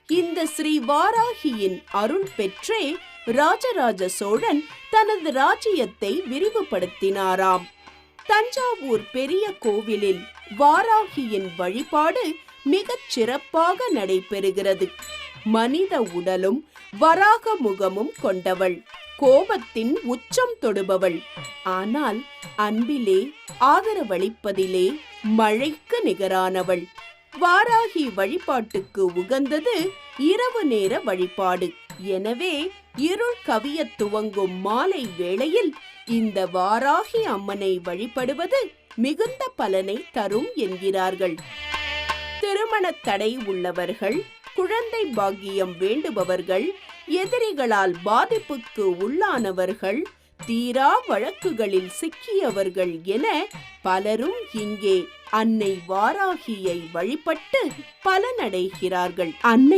இந்த ஸ்ரீ வாராகியின் அருள் பெற்றே ராஜராஜ சோழன் தனது ராஜ்யத்தை விரிவுபடுத்தினாராம். தஞ்சாவூர் பெரிய கோவிலில் வாராகியின் வழிபாடு மிகச் சிறப்பாக நடைபெறுகிறது. மனித உடலும் வராக முகமும் கொண்டவள், கோபத்தின் உச்சம் தொடுபவள். ஆனால் அன்பிலே ஆதரவளிப்பதிலே மழைக்கு நிகரானவள். வாராகி வழிபாட்டுக்கு உகந்தது இரவு நேர வழிபாடு. எனவே இருள் கவிய துவங்கும் மாலை வேளையில் இந்த வாராகி அம்மனை வழிபடுவது மிகுந்த பலனை தரும் என்கிறார்கள். திருமண தடை உள்ளவர்கள், குழந்தை பாக்கியம் வேண்டுபவர்கள், எதிரிகளால் பாதிப்புக்கு உள்ளானவர்கள், தீரா வழக்குகளில் சிக்கியவர்கள் என பலரும் இங்கே அன்னை வாராகியை வழிபட்டு பலனடைகிறார்கள். அன்னை